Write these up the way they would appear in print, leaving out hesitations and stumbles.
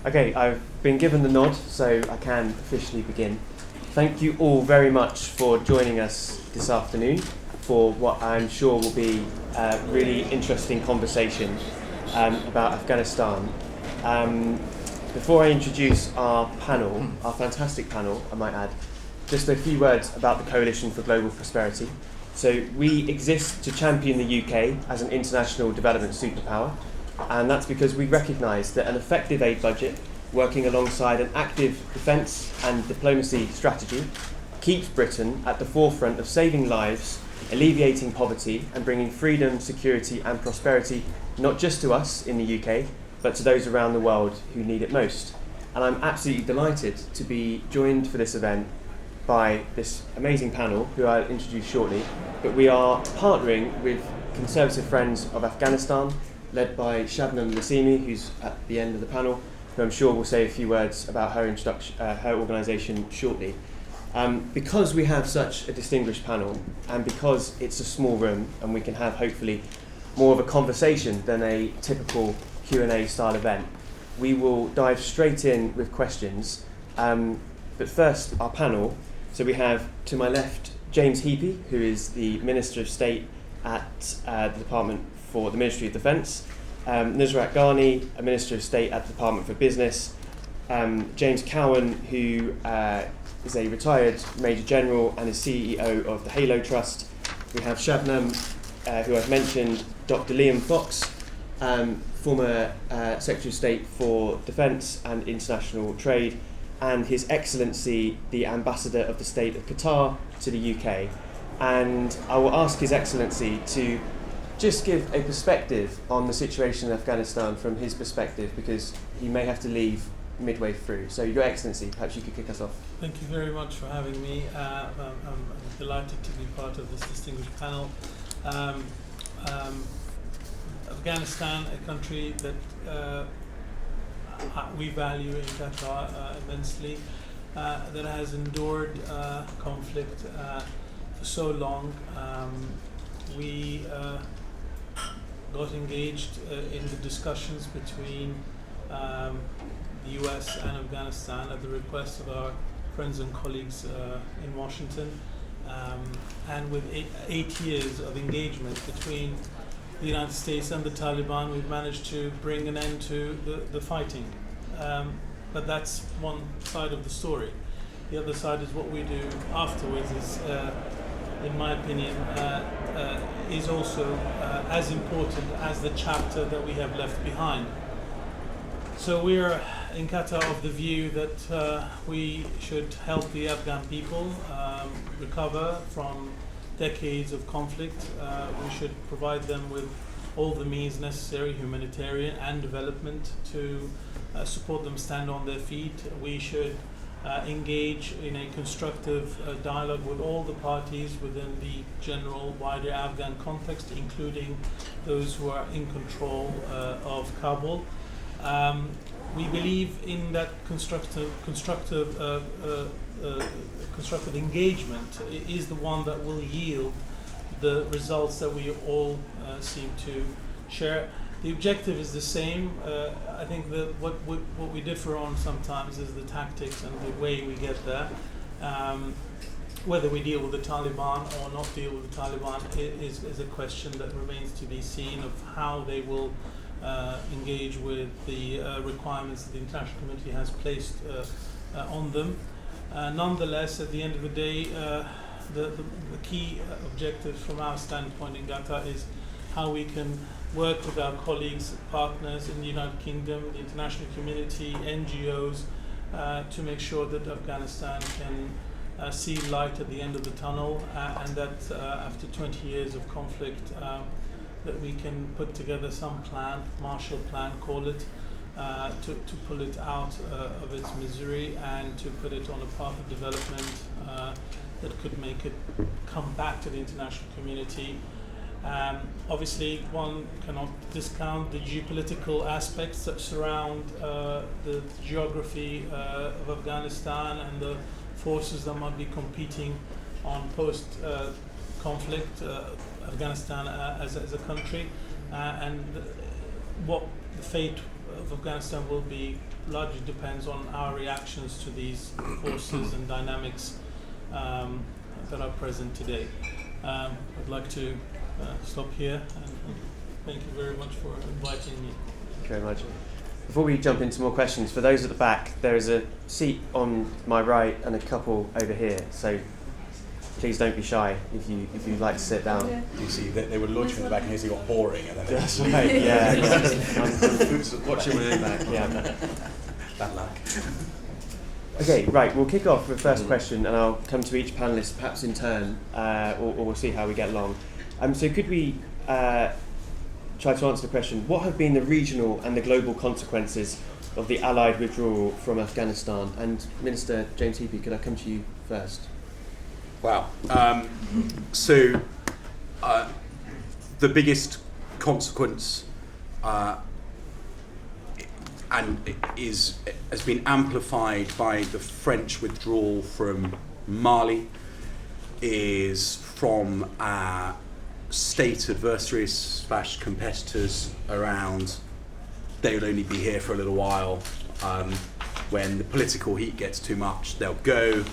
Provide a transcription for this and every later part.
Okay, I've been given the nod, so I can officially begin. Thank you all very much for joining us this afternoon for what I'm sure will be a really interesting conversation about Afghanistan. Before I introduce our panel, our fantastic panel, I might add, just a few words about the Coalition for Global Prosperity. So we exist to champion the UK as an international development superpower, and that's because we recognise that an effective aid budget working alongside an active defence and diplomacy strategy keeps Britain at the forefront of saving lives, alleviating poverty and bringing freedom, security and prosperity not just to us in the UK but to those around the world who need it most. And I'm absolutely delighted to be joined for this event by this amazing panel who I'll introduce shortly, but we are partnering with Conservative Friends of Afghanistan, led by Shabnam Nasimi, who's at the end of the panel, who I'm sure will say a few words about her organisation shortly. Because we have such a distinguished panel, and because it's a small room and we can have hopefully more of a conversation than a typical Q&A style event, we will dive straight in with questions. But first, our panel. So we have, to my left, James Heapy, who is the Minister of State at the Department for the Ministry of Defence, Nusrat Ghani, a Minister of State at the Department for Business, James Cowan, who is a retired Major General and is CEO of the Halo Trust. We have Shabnam, who I've mentioned, Dr. Liam Fox, former Secretary of State for Defence and International Trade, and His Excellency, the Ambassador of the State of Qatar to the UK. And I will ask His Excellency to just give a perspective on the situation in Afghanistan from his perspective, because he may have to leave midway through. So, Your Excellency, perhaps you could kick us off. Thank you very much for having me. I'm delighted to be part of this distinguished panel. Afghanistan, a country that we value in Qatar immensely, that has endured conflict for so long. We got engaged in the discussions between the US and Afghanistan at the request of our friends and colleagues in Washington, and with eight years of engagement between the United States and the Taliban, we've managed to bring an end to the fighting. But that's one side of the story. The other side is what we do afterwards is, in my opinion, is also as important as the chapter that we have left behind. So we're in Qatar of the view that we should help the Afghan people recover from decades of conflict. We should provide them with all the means necessary, humanitarian and development, to support them stand on their feet. We should engage in a constructive dialogue with all the parties within the general wider Afghan context, including those who are in control of Kabul. We believe in that constructive engagement is the one that will yield the results that we all seem to share. The objective is the same. I think that what we differ on sometimes is the tactics and the way we get there. Whether we deal with the Taliban or not deal with the Taliban is a question that remains to be seen, of how they will engage with the requirements that the international community has placed on them. Nonetheless, at the end of the day, the key objective from our standpoint in Qatar is how we can work with our colleagues, partners in the United Kingdom, the international community, NGOs, to make sure that Afghanistan can see light at the end of the tunnel, and that after 20 years of conflict, that we can put together some plan, Marshall Plan, call it, to pull it out of its misery and to put it on a path of development that could make it come back to the international community. Obviously, one cannot discount the geopolitical aspects that surround the geography of Afghanistan and the forces that might be competing on post-conflict Afghanistan as a country, and what the fate of Afghanistan will be largely depends on our reactions to these forces and dynamics that are present today. I'd like to stop here and thank you very much for inviting me. Thank you very much. Before we jump into more questions, for those at the back, there is a seat on my right and a couple over here. So please don't be shy if you'd like to sit down. Yeah. You see, they were launching from the back in case it got boring, and then That's right. Yeah. watching with back. Yeah. Bad luck. Okay, right. We'll kick off with the first question, and I'll come to each panelist perhaps in turn, or we'll see how we get along. So could we try to answer the question, what have been the regional and the global consequences of the Allied withdrawal from Afghanistan? And Minister James Heappey, could I come to you first? Wow. The biggest consequence has been amplified by the French withdrawal from Mali, is from our state adversaries / competitors around. They will only be here for a little while. When the political heat gets too much, they'll go,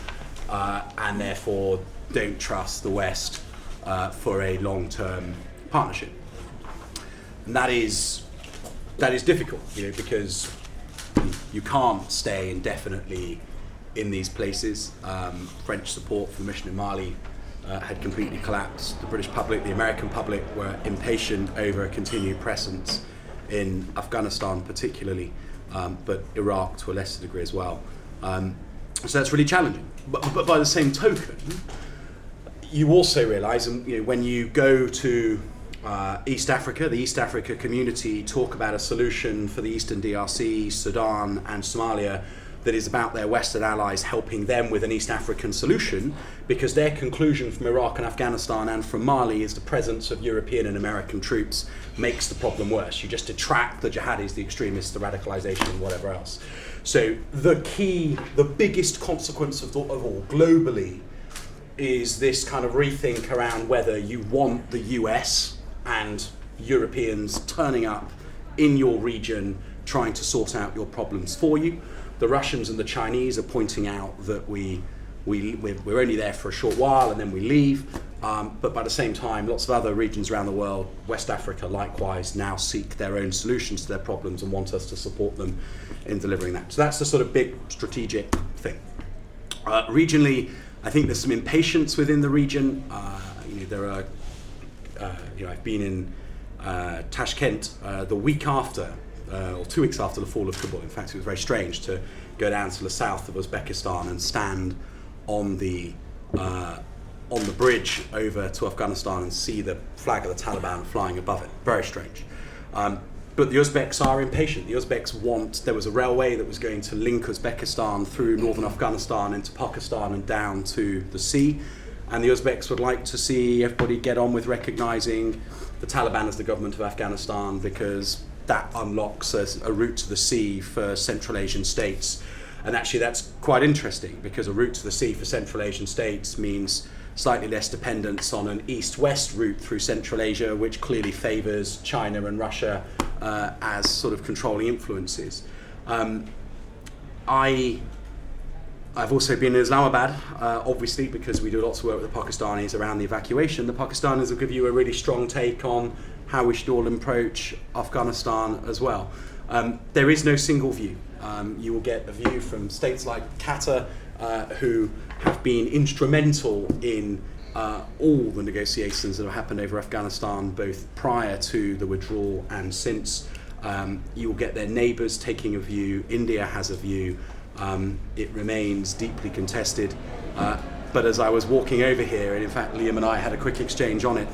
and therefore don't trust the West for a long-term partnership. And that is difficult, because you can't stay indefinitely in these places. French support for the mission in Mali had completely collapsed. The British public, the American public were impatient over a continued presence in Afghanistan particularly, but Iraq to a lesser degree as well. So that's really challenging. But by the same token, you also realise, when you go to East Africa, the East Africa community talk about a solution for the Eastern DRC, Sudan and Somalia that is about their Western allies helping them with an East African solution, because their conclusion from Iraq and Afghanistan and from Mali is the presence of European and American troops makes the problem worse. You just attract the jihadis, the extremists, the radicalization and whatever else. So the biggest consequence of all globally is this kind of rethink around whether you want the US and Europeans turning up in your region trying to sort out your problems for you. The Russians and the Chinese are pointing out that we're only there for a short while and then we leave. But by the same time, lots of other regions around the world, West Africa likewise, now seek their own solutions to their problems and want us to support them in delivering that. So that's the sort of big strategic thing. Regionally, I think there's some impatience within the region. There are, I've been in Tashkent the week after, or 2 weeks after the fall of Kabul. In fact, it was very strange to go down to the south of Uzbekistan and stand on the bridge over to Afghanistan and see the flag of the Taliban flying above it. Very strange. But the Uzbeks are impatient. The Uzbeks there was a railway that was going to link Uzbekistan through northern Afghanistan into Pakistan and down to the sea. And the Uzbeks would like to see everybody get on with recognizing the Taliban as the government of Afghanistan, because that unlocks a route to the sea for Central Asian states. And actually that's quite interesting, because a route to the sea for Central Asian states means slightly less dependence on an east-west route through Central Asia, which clearly favours China and Russia as sort of controlling influences. I've also been in Islamabad, obviously, because we do lots of work with the Pakistanis around the evacuation. The Pakistanis will give you a really strong take on how we should all approach Afghanistan as well. There is no single view. You will get a view from states like Qatar, who have been instrumental in all the negotiations that have happened over Afghanistan, both prior to the withdrawal and since. You will get their neighbours taking a view. India has a view. It remains deeply contested. But as I was walking over here, and in fact Liam and I had a quick exchange on it,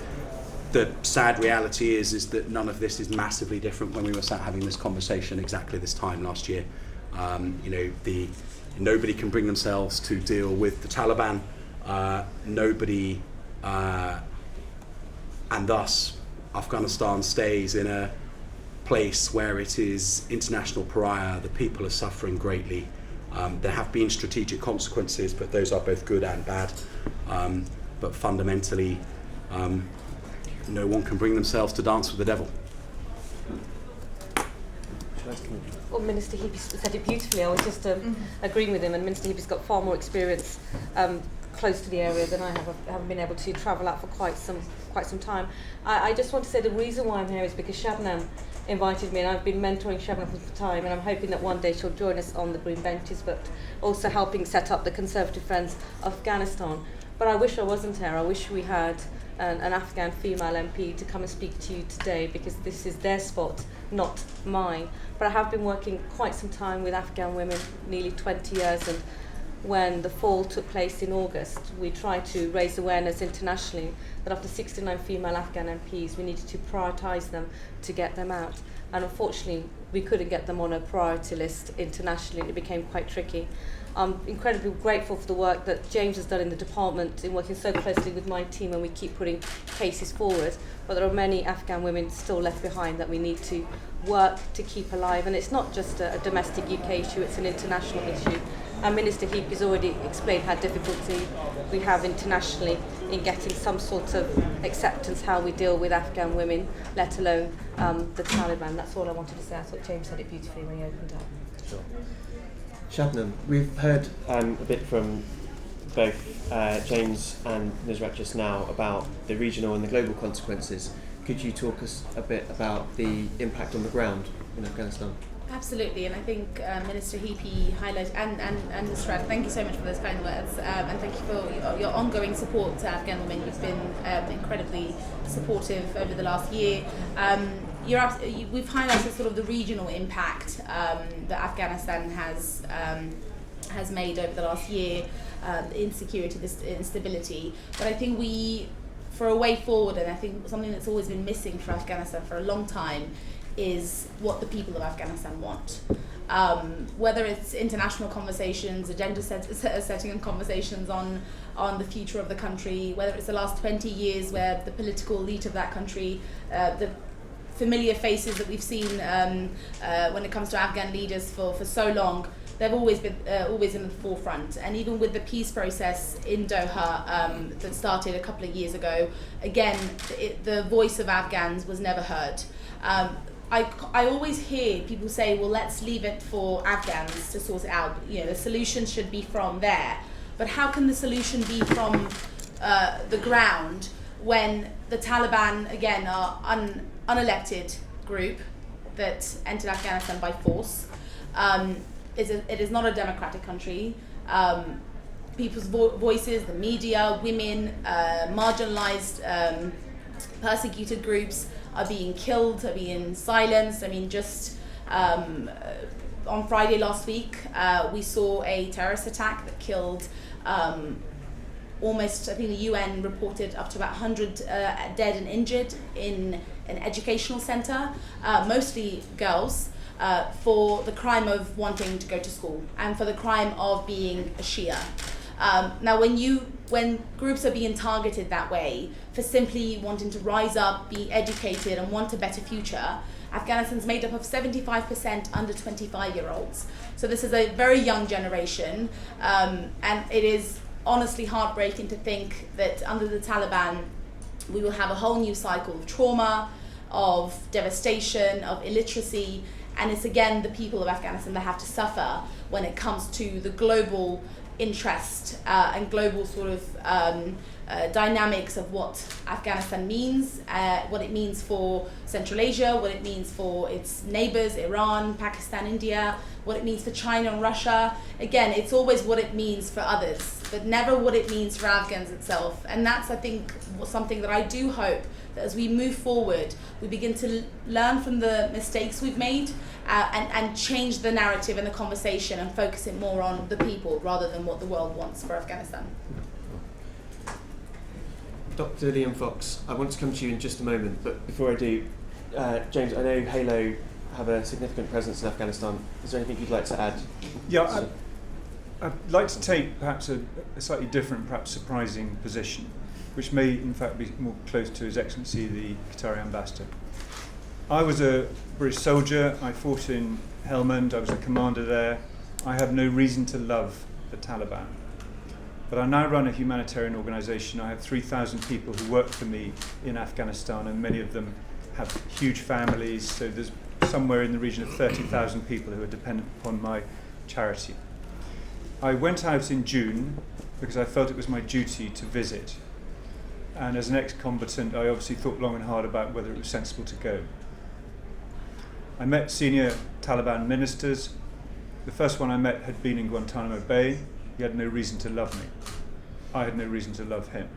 the sad reality is that none of this is massively different when we were sat having this conversation exactly this time last year. Nobody can bring themselves to deal with the Taliban. Nobody, and thus Afghanistan stays in a place where it is international pariah. The people are suffering greatly. There have been strategic consequences, but those are both good and bad. But fundamentally, no one can bring themselves to dance with the devil. Nice to meet you. Well, Minister Heapy said it beautifully. I was just agreeing with him, and Minister Heapy's got far more experience close to the area than I have. I haven't been able to travel out for quite some time. I just want to say the reason why I'm here is because Shabnam invited me, and I've been mentoring Shabnam for some time, and I'm hoping that one day she'll join us on the green benches, but also helping set up the Conservative Friends of Afghanistan. But I wish I wasn't here. I wish we had an Afghan female MP to come and speak to you today, because this is their spot, not mine. But I have been working quite some time with Afghan women, nearly 20 years, and when the fall took place in August, we tried to raise awareness internationally that after 69 female Afghan MPs, we needed to prioritise them to get them out. And unfortunately, we couldn't get them on a priority list internationally. It became quite tricky. I'm incredibly grateful for the work that James has done in the department in working so closely with my team, and we keep putting cases forward. But there are many Afghan women still left behind that we need to work to keep alive. And it's not just a domestic UK issue, it's an international issue. And Minister Heap has already explained how difficulty we have internationally in getting some sort of acceptance how we deal with Afghan women, let alone the Taliban. That's all I wanted to say. I thought James said it beautifully when he opened up. Sure. Shabnam, we've heard a bit from both James and Nusrat just now about the regional and the global consequences. Could you talk us a bit about the impact on the ground in Afghanistan? Absolutely, and I think Minister Heapy highlighted, and Nusrat, thank you so much for those kind words, and thank you for your ongoing support to Afghan women. You've been incredibly supportive over the last year. We've highlighted sort of the regional impact that Afghanistan has made over the last year, the insecurity, this instability. But I think for a way forward, and I think something that's always been missing for Afghanistan for a long time, is what the people of Afghanistan want. Whether it's international conversations, agenda setting and conversations on the future of the country, whether it's the last 20 years where the political elite of that country, the familiar faces that we've seen when it comes to Afghan leaders for so long, they've always been in the forefront. And even with the peace process in Doha that started a couple of years ago, again, the voice of Afghans was never heard. I always hear people say, well, let's leave it for Afghans to sort it out. You know, the solution should be from there. But how can the solution be from the ground when the Taliban, again, are unelected group that entered Afghanistan by force? It is not a democratic country. People's voices, the media, women, marginalized, persecuted groups are being killed, are being silenced. I mean, just on Friday last week, we saw a terrorist attack that killed almost, I think the UN reported up to about 100 dead and injured in an educational center, mostly girls, for the crime of wanting to go to school and for the crime of being a Shia. Now, when groups are being targeted that way for simply wanting to rise up, be educated, and want a better future, Afghanistan's made up of 75% under 25-year-olds. So this is a very young generation, and it is honestly heartbreaking to think that under the Taliban, we will have a whole new cycle of trauma, of devastation, of illiteracy, and it's again the people of Afghanistan that have to suffer when it comes to the global interest and global sort of dynamics of what Afghanistan means, what it means for Central Asia, what it means for its neighbors, Iran, Pakistan, India, what it means for China and Russia. Again, it's always what it means for others, but never what it means for Afghans itself. And that's, I think, something that I do hope that as we move forward, we begin to learn from the mistakes we've made and change the narrative and the conversation and focus it more on the people rather than what the world wants for Afghanistan. Dr. Liam Fox, I want to come to you in just a moment, but before I do, James, I know Halo have a significant presence in Afghanistan. Is there anything you'd like to add? Yeah, I'd like to take perhaps a slightly different, perhaps surprising position, which may in fact be more close to His Excellency the Qatari Ambassador. I was a British soldier, I fought in Helmand, I was a commander there. I have no reason to love the Taliban. But I now run a humanitarian organisation. I have 3,000 people who work for me in Afghanistan, and many of them have huge families, so there's somewhere in the region of 30,000 people who are dependent upon my charity. I went out in June because I felt it was my duty to visit. And as an ex-combatant, I obviously thought long and hard about whether it was sensible to go. I met senior Taliban ministers. The first one I met had been in Guantanamo Bay. He had no reason to love me. I had no reason to love him.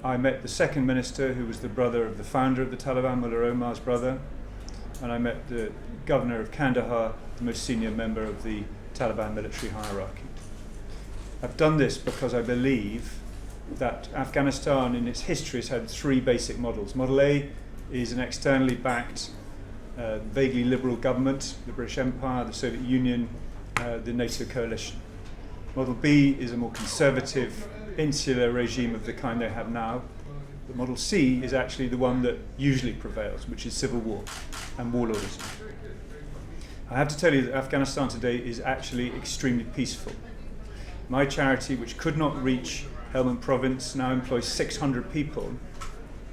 I met the second minister, who was the brother of the founder of the Taliban, Mullah Omar's brother. And I met the governor of Kandahar, the most senior member of the Taliban military hierarchy. I've done this because I believe that Afghanistan in its history has had three basic models. Model A is an externally backed, vaguely liberal government, the British Empire, the Soviet Union, the NATO coalition. Model B is a more conservative, insular regime of the kind they have now. But Model C is actually the one that usually prevails, which is civil war and warlordism. I have to tell you that Afghanistan today is actually extremely peaceful. My charity, which could not reach Helmand province, now employs 600 people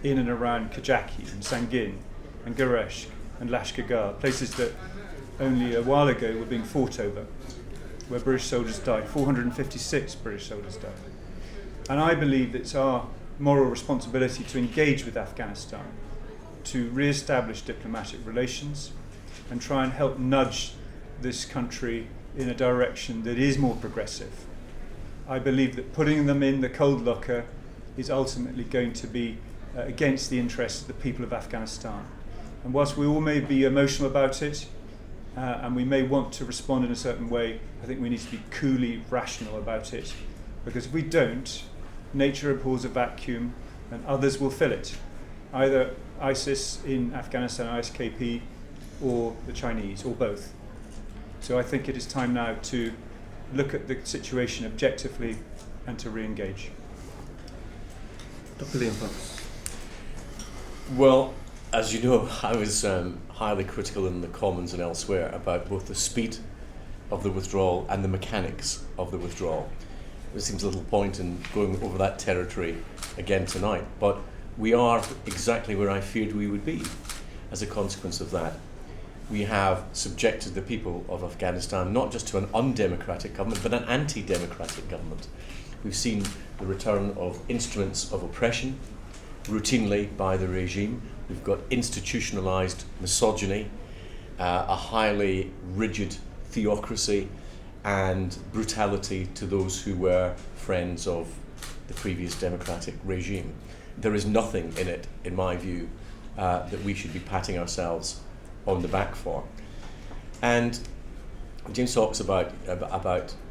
in and around Kajaki and Sangin and Gereshk and Lashkargah, places that only a while ago were being fought over, where British soldiers died. 456 British soldiers died. And I believe that it's our moral responsibility to engage with Afghanistan, to re-establish diplomatic relations and try and help nudge this country in a direction that is more progressive. I believe that putting them in the cold locker is ultimately going to be against the interests of the people of Afghanistan. And whilst we all may be emotional about it, and we may want to respond in a certain way, I think we need to be coolly rational about it. Because if we don't, nature abhors a vacuum and others will fill it. Either ISIS in Afghanistan, ISKP, or the Chinese, or both. So I think it is time now to look at the situation objectively and to re-engage. Dr. Liam Fox. Well, as you know, I was highly critical in the Commons and elsewhere about both the speed of the withdrawal and the mechanics of the withdrawal. There seems a little point in going over that territory again tonight, but we are exactly where I feared we would be as a consequence of that. We have subjected the people of Afghanistan not just to an undemocratic government, but an anti-democratic government. We've seen the return of instruments of oppression routinely by the regime. We've got institutionalized misogyny, a highly rigid theocracy, and brutality to those who were friends of the previous democratic regime. There is nothing in it, in my view, that we should be patting ourselves on the back for. And James talks about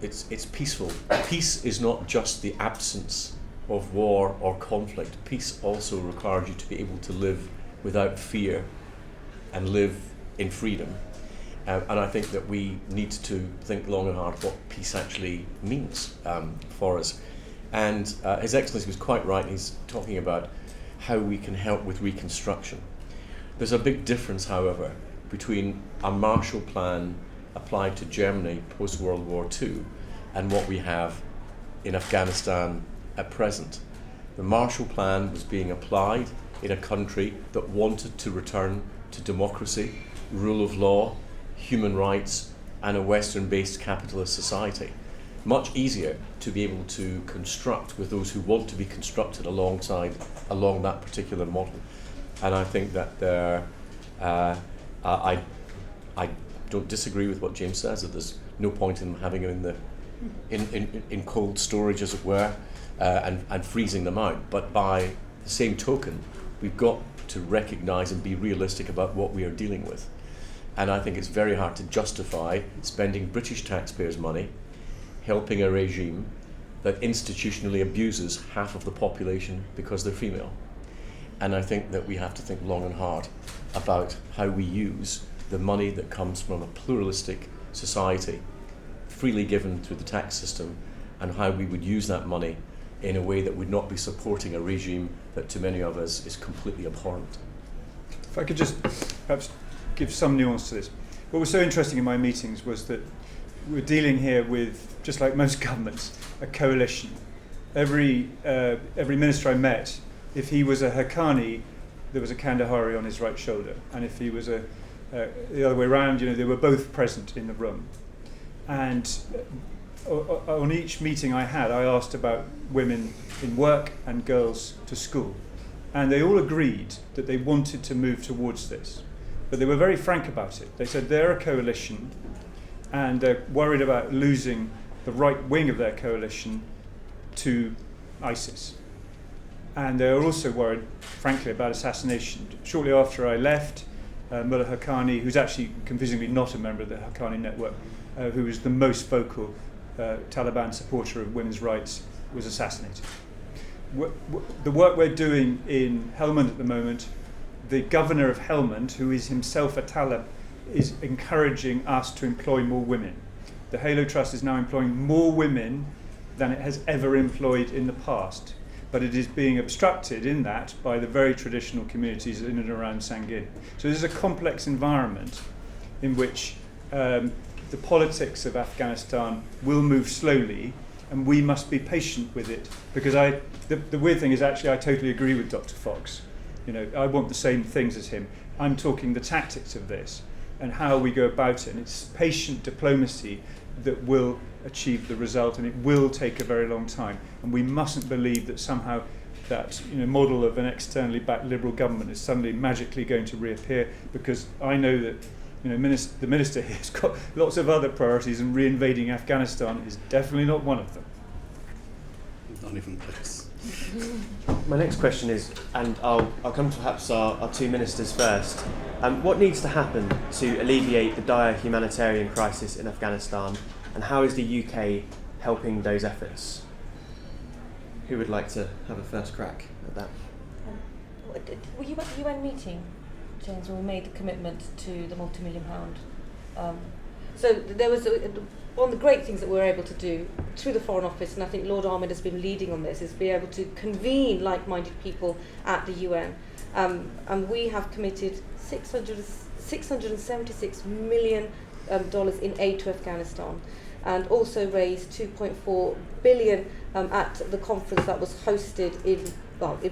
it's peaceful. Peace is not just the absence of war or conflict. Peace also requires you to be able to live without fear and live in freedom. And I think that we need to think long and hard what peace actually means for us. And His Excellency was quite right. He's talking about how we can help with reconstruction. There's a big difference, however, between a Marshall Plan applied to Germany post-World War II and what we have in Afghanistan at present. The Marshall Plan was being applied in a country that wanted to return to democracy, rule of law, human rights, and a Western-based capitalist society. Much easier to be able to construct with those who want to be constructed along that particular model. And I think that I don't disagree with what James says, that there's no point in having them in cold storage, as it were, and freezing them out. But by the same token, we've got to recognise and be realistic about what we are dealing with. And I think it's very hard to justify spending British taxpayers' money helping a regime that institutionally abuses half of the population because they're female. And I think that we have to think long and hard about how we use the money that comes from a pluralistic society, freely given through the tax system, and how we would use that money in a way that would not be supporting a regime that to many of us is completely abhorrent. If I could just perhaps give some nuance to this. What was so interesting in my meetings was that we're dealing here with, just like most governments, a coalition. Every minister I met, if he was a Haqqani, there was a Kandahari on his right shoulder, and if he was the other way around, they were both present in the room. And on each meeting I had, I asked about women in work and girls to school. And they all agreed that they wanted to move towards this. But they were very frank about it. They said they're a coalition and they're worried about losing the right wing of their coalition to ISIS. And they're also worried, frankly, about assassination. Shortly after I left, Mullah Haqqani, who's actually confusingly not a member of the Haqqani network, who was the most vocal Taliban supporter of women's rights, was assassinated. The work we're doing in Helmand at the moment, the governor of Helmand, who is himself a Talib, is encouraging us to employ more women. The Halo Trust is now employing more women than it has ever employed in the past, but it is being obstructed in that by the very traditional communities in and around Sangin. So this is a complex environment in which the politics of Afghanistan will move slowly, and we must be patient with it, because the weird thing is actually I totally agree with Dr. Fox. I want the same things as him. I'm talking the tactics of this and how we go about it, and it's patient diplomacy that will achieve the result, and it will take a very long time. And we mustn't believe that somehow that model of an externally backed liberal government is suddenly magically going to reappear, because I know that the minister here has got lots of other priorities, and reinvading Afghanistan is definitely not one of them. Not even close. My next question is, and I'll come to perhaps our two ministers first. What needs to happen to alleviate the dire humanitarian crisis in Afghanistan, and how is the UK helping those efforts? Who would like to have a first crack at that? Were you at the UN meeting, James, when we made the commitment to the multi-million-pound? So there was one of the great things that we're able to do through the Foreign Office, and I think Lord Ahmed has been leading on this, is be able to convene like-minded people at the UN. And we have committed $676 million in aid to Afghanistan, and also raised $2.4 billion at the conference that was hosted in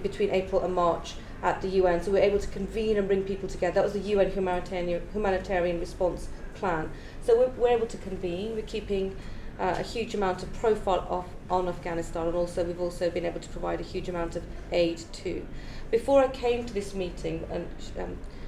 between April and March at the UN. So we're able to convene and bring people together. That was the UN humanitarian response plan. So we're able to convene. We're keeping a huge amount of profile on Afghanistan, and also we've also been able to provide a huge amount of aid too. Before I came to this meeting, and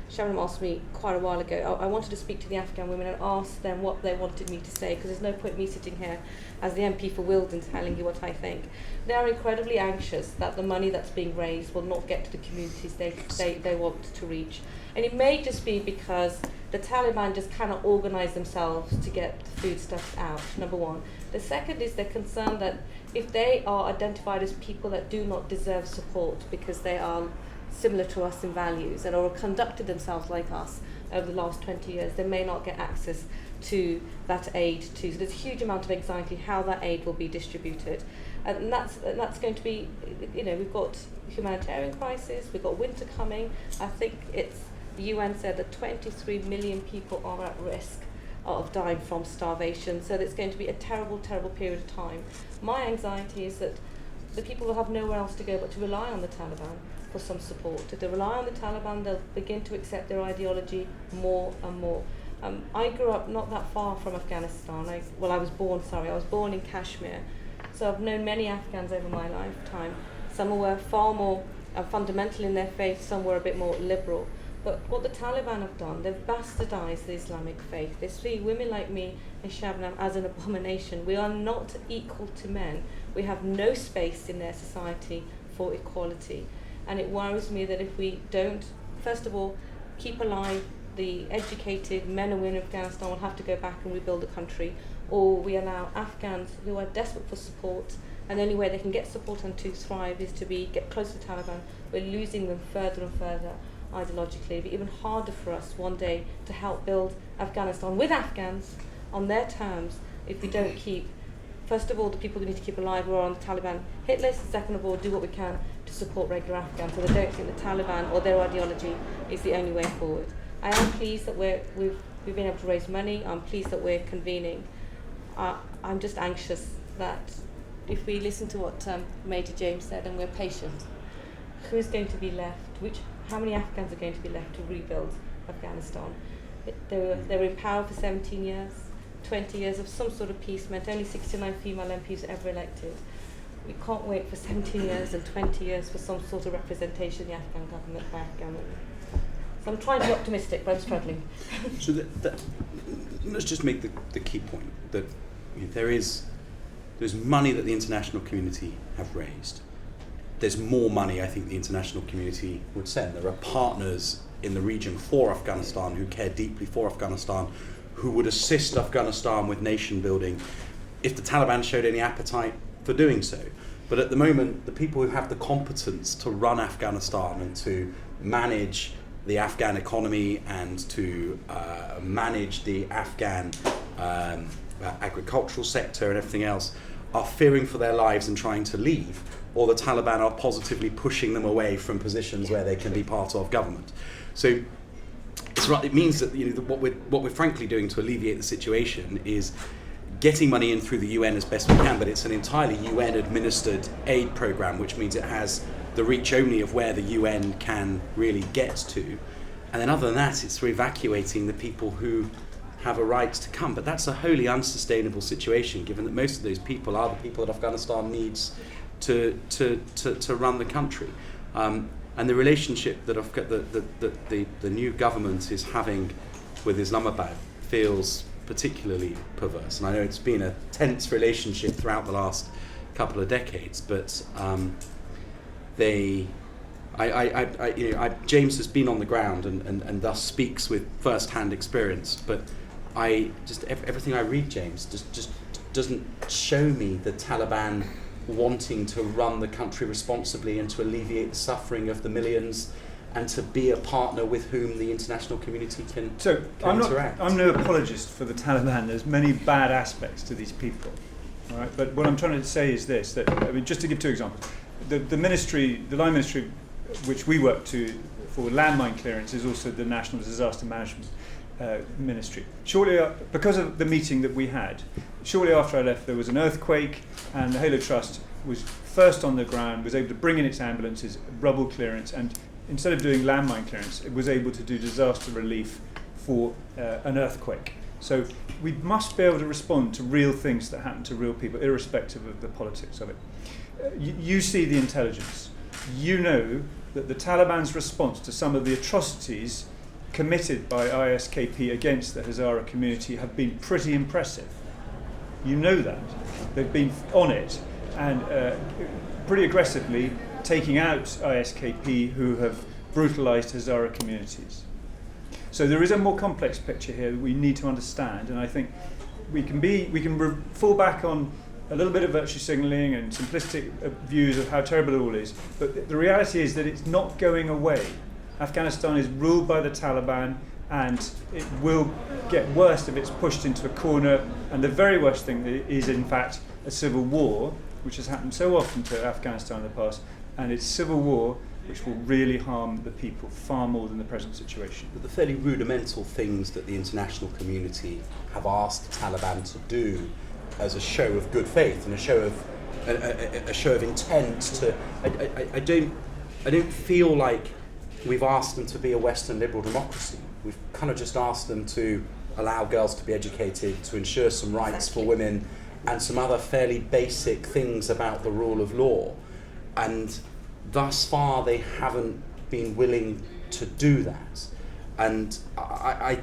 Sharon asked me quite a while ago, I wanted to speak to the Afghan women and ask them what they wanted me to say, because there's no point me sitting here as the MP for Wilden telling you what I think. They are incredibly anxious that the money that's being raised will not get to the communities they want to reach. And it may just be because the Taliban just cannot organise themselves to get the foodstuffs out, number one. The second is they're concerned that if they are identified as people that do not deserve support because they are similar to us in values and or conducted themselves like us over the last 20 years, they may not get access to that aid too. So there's a huge amount of anxiety how that aid will be distributed. And that's going to be, we've got humanitarian crisis, we've got winter coming. I think the UN said that 23 million people are at risk of dying from starvation. So it's going to be a terrible, terrible period of time. My anxiety is that the people will have nowhere else to go but to rely on the Taliban for some support. If they rely on the Taliban, they'll begin to accept their ideology more and more. I grew up not that far from Afghanistan. I was born in Kashmir. So I've known many Afghans over my lifetime. Some were far more fundamental in their faith, some were a bit more liberal. But what the Taliban have done, they've bastardized the Islamic faith. They see women like me and Shabnam as an abomination. We are not equal to men. We have no space in their society for equality. And it worries me that if we don't, first of all, keep alive the educated men and women of Afghanistan, will have to go back and rebuild the country, or we allow Afghans who are desperate for support, and the only way they can get support and to thrive is to get close to the Taliban. We're losing them further and further ideologically. It'll be even harder for us one day to help build Afghanistan with Afghans on their terms if we don't keep, first of all, the people we need to keep alive who are on the Taliban hit list, and second of all, do what we can to support regular Afghans so they don't think the Taliban or their ideology is the only way forward. I am pleased that we've been able to raise money. I'm pleased that we're convening. I'm just anxious that if we listen to what Major James said and we're patient, who's going to be left? how many Afghans are going to be left to rebuild Afghanistan? They were in power for 17 years. 20 years of some sort of peace meant only 69 female MPs ever elected. We can't wait for 17 years and 20 years for some sort of representation in the Afghan government by Afghan women. So I'm trying to be optimistic, but I'm struggling. So let's just make the key point that there's money that the international community have raised. There's more money I think the international community would send. There are partners in the region for Afghanistan who care deeply for Afghanistan, who would assist Afghanistan with nation building if the Taliban showed any appetite for doing so. But at the moment, the people who have the competence to run Afghanistan and to manage the Afghan economy and to manage the Afghan agricultural sector and everything else are fearing for their lives and trying to leave, or the Taliban are positively pushing them away from positions where they can be part of government. So it's right, it means that what we're frankly doing to alleviate the situation is getting money in through the UN as best we can, but it's an entirely UN administered aid program, which means it has the reach only of where the UN can really get to. And then other than that, it's for evacuating the people who have a right to come. But that's a wholly unsustainable situation, given that most of those people are the people that Afghanistan needs to run the country. And the relationship that the new government is having with Islamabad feels particularly perverse. And I know it's been a tense relationship throughout the last couple of decades, but James has been on the ground and thus speaks with first-hand experience. But everything I read, James, just doesn't show me the Taliban wanting to run the country responsibly and to alleviate the suffering of the millions and to be a partner with whom the international community can interact. I'm no apologist for the Taliban. There's many bad aspects to these people. All right? But what I'm trying to say is this, that, I mean, just to give two examples. The line ministry which we work to for landmine clearance is also the National Disaster Management Ministry. Because of the meeting that we had, shortly after I left, there was an earthquake, and the Halo Trust was first on the ground, was able to bring in its ambulances, rubble clearance, and instead of doing landmine clearance, it was able to do disaster relief for an earthquake. So we must be able to respond to real things that happen to real people, irrespective of the politics of it. You see the intelligence. You know that the Taliban's response to some of the atrocities committed by ISKP against the Hazara community have been pretty impressive. You know that. They've been on it and pretty aggressively taking out ISKP who have brutalised Hazara communities. So there is a more complex picture here that we need to understand, and I think we can fall back on a little bit of virtue signalling and simplistic views of how terrible it all is, but the reality is that it's not going away. Afghanistan is ruled by the Taliban, and it will get worse if it's pushed into a corner, and the very worst thing is in fact a civil war, which has happened so often to Afghanistan in the past, and it's civil war which will really harm the people far more than the present situation. But the fairly rudimental things that the international community have asked the Taliban to do as a show of good faith and a show of intent to, I don't feel like we've asked them to be a Western liberal democracy. We've kind of just asked them to allow girls to be educated, to ensure some rights for women, and some other fairly basic things about the rule of law. And thus far, they haven't been willing to do that. And I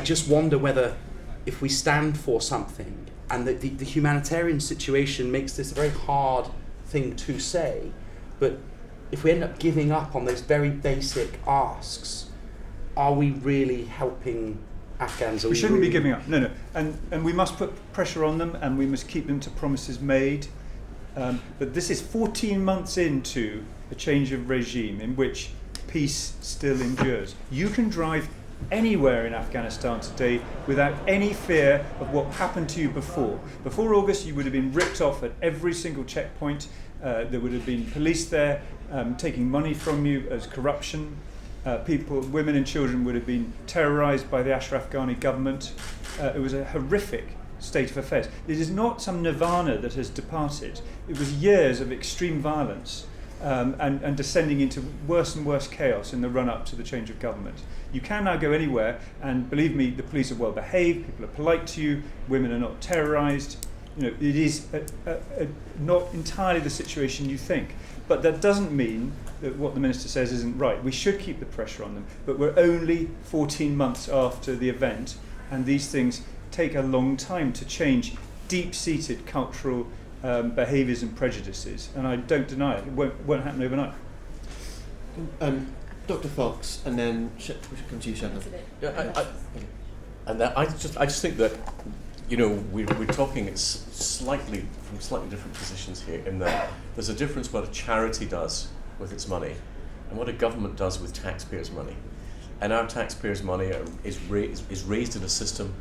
just wonder whether, if we stand for something, and the humanitarian situation makes this a very hard thing to say, but if we end up giving up on those very basic asks, are we really helping Afghans? We shouldn't be giving up, no. And we must put pressure on them, and we must keep them to promises made. But this is 14 months into a change of regime in which peace still endures. You can drive anywhere in Afghanistan today without any fear of what happened to you before. Before August, you would have been ripped off at every single checkpoint. There would have been police there taking money from you as corruption. People, women and children would have been terrorised by the Ashraf Ghani government. It was a horrific state of affairs. It is not some nirvana that has departed. It was years of extreme violence. and descending into worse and worse chaos in the run-up to the change of government. You can now go anywhere, and believe me, the police are well behaved, people are polite to you, women are not terrorised. You know, it is not entirely the situation you think. But that doesn't mean that what the Minister says isn't right. We should keep the pressure on them, but we're only 14 months after the event, and these things take a long time to change deep-seated cultural behaviours and prejudices, and I don't deny it. It won't happen overnight. Dr. Fox, and then we should come to you, Shannon. I just think that, you know, we're talking from slightly different positions here, in that there's a difference what a charity does with its money and what a government does with taxpayers' money. And our taxpayers' money is raised in a system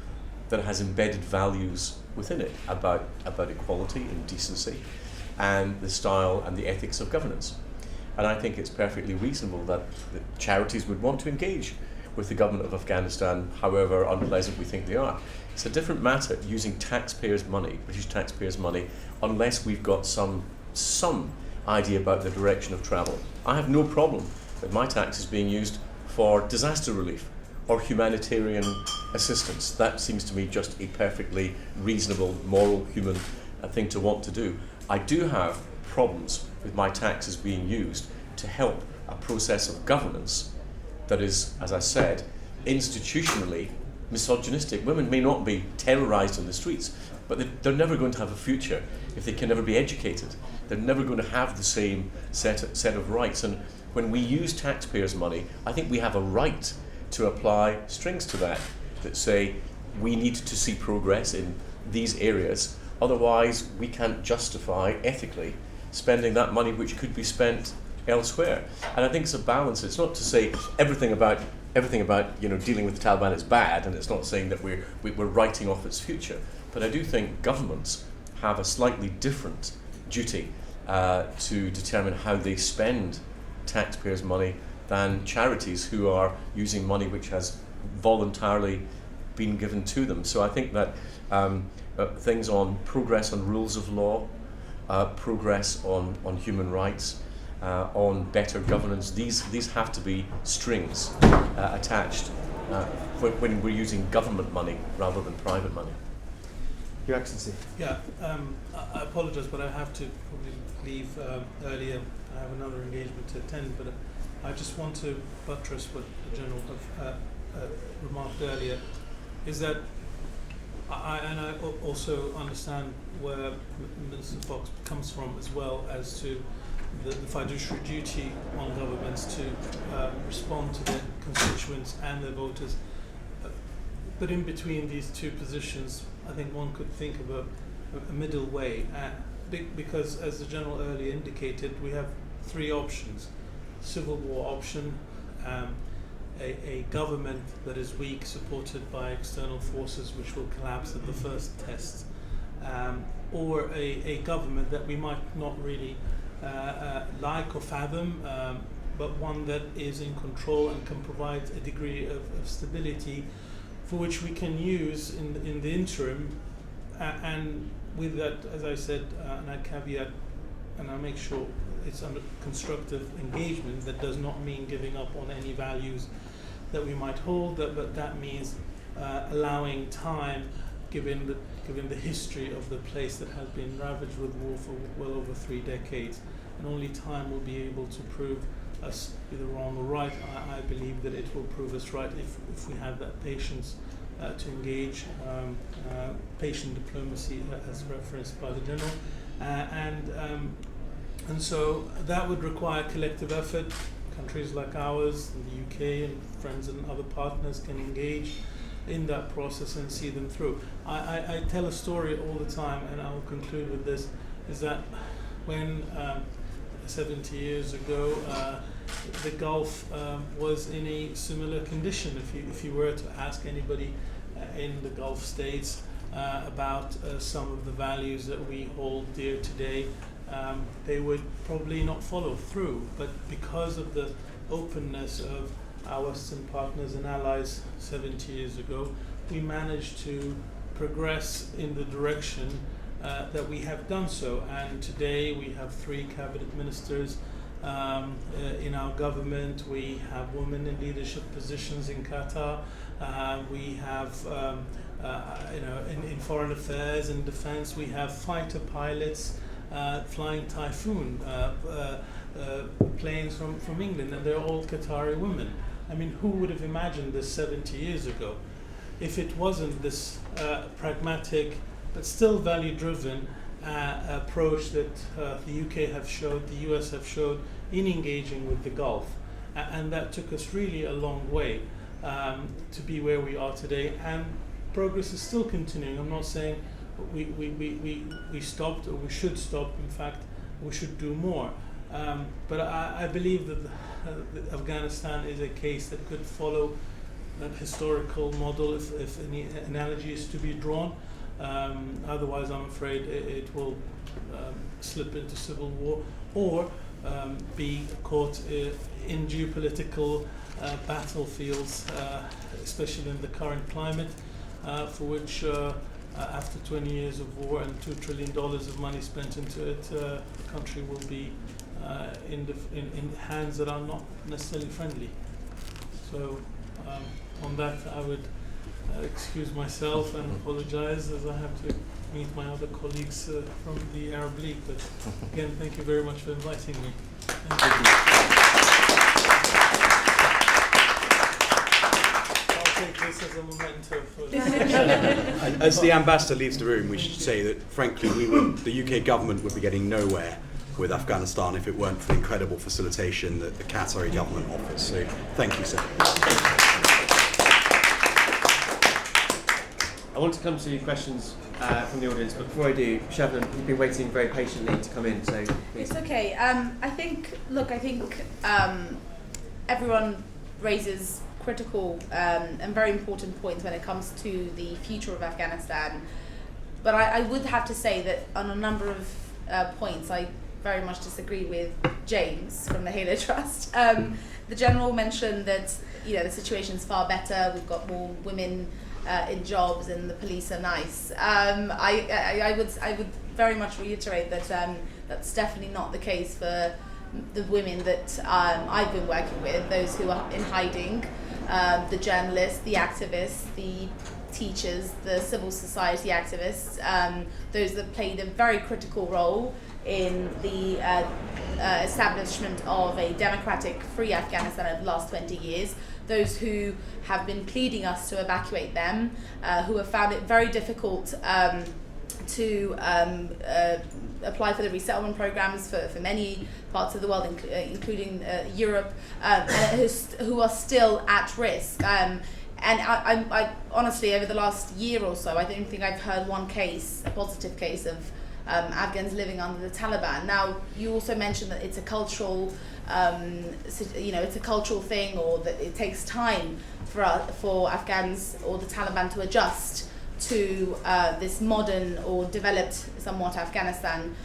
that has embedded values within it about equality and decency and the style and the ethics of governance. And I think it's perfectly reasonable that the charities would want to engage with the government of Afghanistan, however unpleasant we think they are. It's a different matter using taxpayers' money, British taxpayers' money, unless we've got some idea about the direction of travel. I have no problem with my taxes being used for disaster relief or humanitarian assistance. That seems to me just a perfectly reasonable, moral, human thing to want to do. I do have problems with my taxes being used to help a process of governance that is, as I said, institutionally misogynistic. Women may not be terrorised in the streets, but they're never going to have a future if they can never be educated. They're never going to have the same set of rights. And when we use taxpayers' money, I think we have a right to apply strings to that say we need to see progress in these areas, otherwise we can't justify ethically spending that money which could be spent elsewhere. And I think it's a balance. It's not to say everything about dealing with the Taliban is bad, and it's not saying that we're writing off its future. But I do think governments have a slightly different duty to determine how they spend taxpayers' money than charities who are using money which has voluntarily been given to them. So I think that things on progress on rules of law, progress on human rights, on better governance, these have to be strings attached when we're using government money rather than private money. Your Excellency. Yeah, I apologise, but I have to probably leave earlier. I have another engagement to attend, but I just want to buttress what the General remarked earlier, is that I also understand where Minister Fox comes from, as well as to the fiduciary duty on governments to respond to their constituents and their voters. But in between these two positions, I think one could think of a middle way, because as the General earlier indicated, we have three options: civil war option, a government that is weak, supported by external forces which will collapse at the first test, or a government that we might not really like or fathom, but one that is in control and can provide a degree of stability for which we can use in the interim, and with that, as I said, and I caveat, and I make sure it's under constructive engagement. That does not mean giving up on any values that we might hold, but that means allowing time, given the history of the place that has been ravaged with war for well over 3 decades, and only time will be able to prove us either wrong or right. I believe that it will prove us right if we have that patience to engage, patient diplomacy as referenced by the General, and so that would require collective effort. Countries like ours, the UK and friends and other partners can engage in that process and see them through. I tell a story all the time, and I'll conclude with this, is that when 70 years ago the Gulf was in a similar condition. If you were to ask anybody in the Gulf states about some of the values that we hold dear today, they would probably not follow through. But because of the openness of our Western partners and allies 70 years ago, we managed to progress in the direction that we have done so. And today we have 3 cabinet ministers in our government. We have women in leadership positions in Qatar. We have, in foreign affairs and defense, we have fighter pilots flying Typhoon planes from England, and they're all Qatari women. I mean, who would have imagined this 70 years ago? If it wasn't this pragmatic but still value-driven approach that the UK have showed, the US have showed in engaging with the Gulf, and that took us really a long way to be where we are today, and progress is still continuing. I'm not saying we stopped or we should stop. In fact, we should do more. But I believe that Afghanistan is a case that could follow that historical model if any analogy is to be drawn. Otherwise, I'm afraid it will slip into civil war or be caught in geopolitical battlefields, especially in the current climate, for which after 20 years of war and $2 trillion of money spent into it, the country will be in hands that are not necessarily friendly. So on that, I would excuse myself and apologize as I have to meet my other colleagues from the Arab League. But again, thank you very much for inviting me. Thank you. I'll take this as a memento for As the ambassador leaves the room, we should say that, frankly, the UK government would be getting nowhere with Afghanistan if it weren't for the incredible facilitation that the Qatari government offers. So, thank you, sir. I want to come to questions from the audience, but before I do, Shabnam, you've been waiting very patiently to come in, so please. It's okay. I think everyone raises critical and very important points when it comes to the future of Afghanistan. But I would have to say that on a number of points, I very much disagree with James from the Halo Trust. The General mentioned that the situation's far better. We've got more women in jobs, and the police are nice. I would very much reiterate that that's definitely not the case for the women that I've been working with, those who are in hiding, the journalists, the activists, the teachers, the civil society activists, those that played a very critical role in the establishment of a democratic, free Afghanistan over the last 20 years, those who have been pleading us to evacuate them, who have found it very difficult to apply for the resettlement programs for many parts of the world, including Europe, who are still at risk. And I honestly, over the last year or so, I don't think I've heard one case, a positive case of Afghans living under the Taliban. Now, you also mentioned that it's a cultural, it's a cultural thing, or that it takes time for Afghans or the Taliban to adjust to this modern or developed somewhat Afghanistan,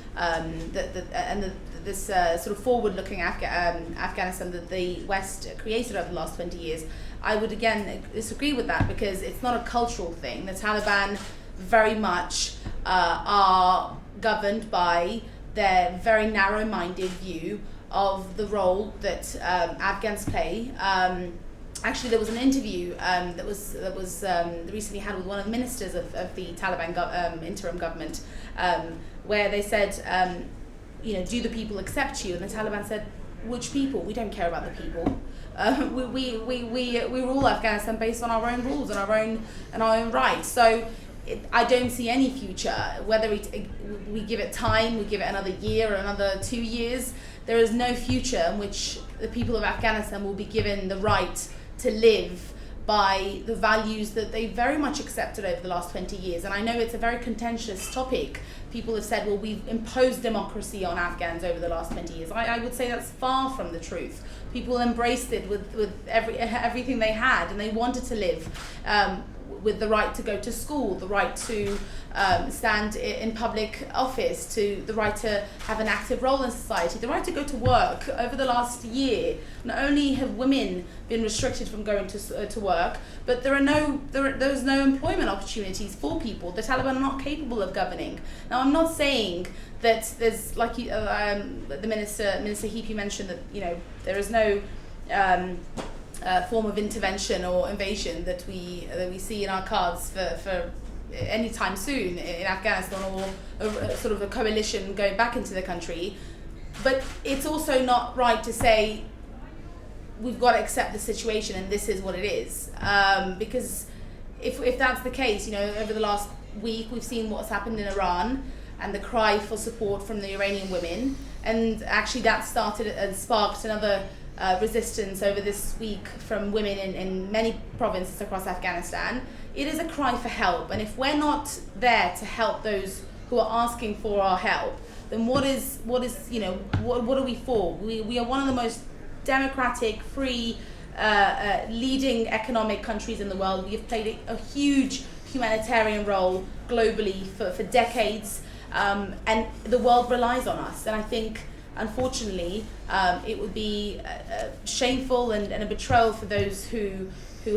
this sort of forward-looking Afghanistan that the West created over the last 20 years. I would again disagree with that, because it's not a cultural thing. The Taliban very much are governed by their very narrow-minded view of the role that Afghans play. Actually, there was an interview that was recently had with one of the ministers of the Taliban interim government, where they said, do the people accept you? And the Taliban said, which people? We don't care about the people. We rule Afghanistan based on our own rules and our own rights. So I don't see any future, whether we give it time, we give it another year or another 2 years. There is no future in which the people of Afghanistan will be given the right to live by the values that they very much accepted over the last 20 years. And I know it's a very contentious topic. People have said, well, we've imposed democracy on Afghans over the last 20 years. I would say that's far from the truth. People embraced it with everything they had, and they wanted to live with the right to go to school, the right to stand in public office, to the right to have an active role in society, the right to go to work. Over the last year, not only have women been restricted from going to work, but there's no employment opportunities for people. The Taliban are not capable of governing. Now, I'm not saying that there's, like the Minister Heapy mentioned, that there is no form of intervention or invasion that we see in our cards for any time soon in Afghanistan, or a sort of a coalition going back into the country. But it's also not right to say we've got to accept the situation and this is what it is, because if that's the case, over the last week we've seen what's happened in Iran and the cry for support from the Iranian women, and actually that started and sparked another resistance over this week from women in many provinces across Afghanistan. It is a cry for help, and if we're not there to help those who are asking for our help, then what are we for? We are one of the most democratic, free, leading economic countries in the world. We have played a huge humanitarian role globally for decades, and the world relies on us. And I think, unfortunately, it would be shameful and a betrayal for those who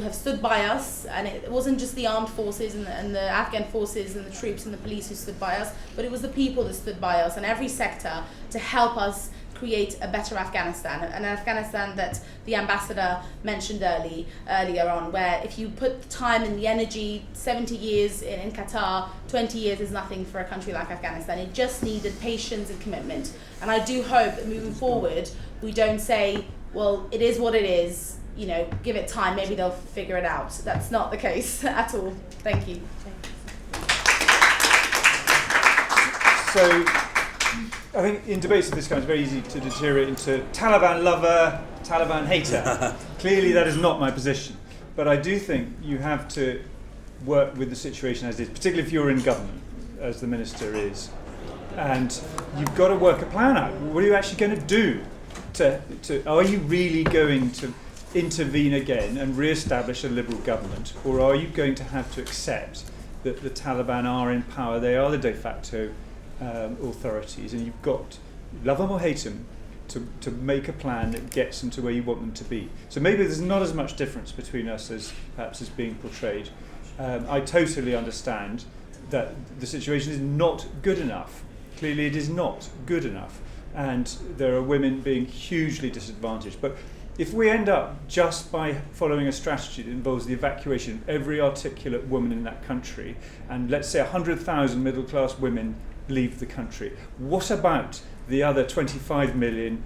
have stood by us. And it wasn't just the armed forces and the Afghan forces and the troops and the police who stood by us, but it was the people that stood by us in every sector to help us create a better Afghanistan, an Afghanistan that the ambassador mentioned earlier on, where if you put the time and the energy, 70 years in Qatar, 20 years is nothing for a country like Afghanistan. It just needed patience and commitment. And I do hope that moving forward, we don't say, well, it is what it is, give it time, maybe they'll figure it out. That's not the case at all. Thank you. So, I think in debates of this kind, it's very easy to deteriorate into Taliban lover, Taliban hater. Clearly, that is not my position. But I do think you have to work with the situation as it is, particularly if you're in government, as the minister is. And you've got to work a plan out. What are you actually going to do? Are you really going to intervene again and re-establish a liberal government? Or are you going to have to accept that the Taliban are in power? They are the de facto authorities, and you've got, love them or hate them, to make a plan that gets them to where you want them to be. So maybe there's not as much difference between us as perhaps is being portrayed. I totally understand that the situation is not good enough. Clearly it is not good enough, and there are women being hugely disadvantaged. But if we end up just by following a strategy that involves the evacuation of every articulate woman in that country, and let's say 100,000 middle-class women leave the country, what about the other 25 million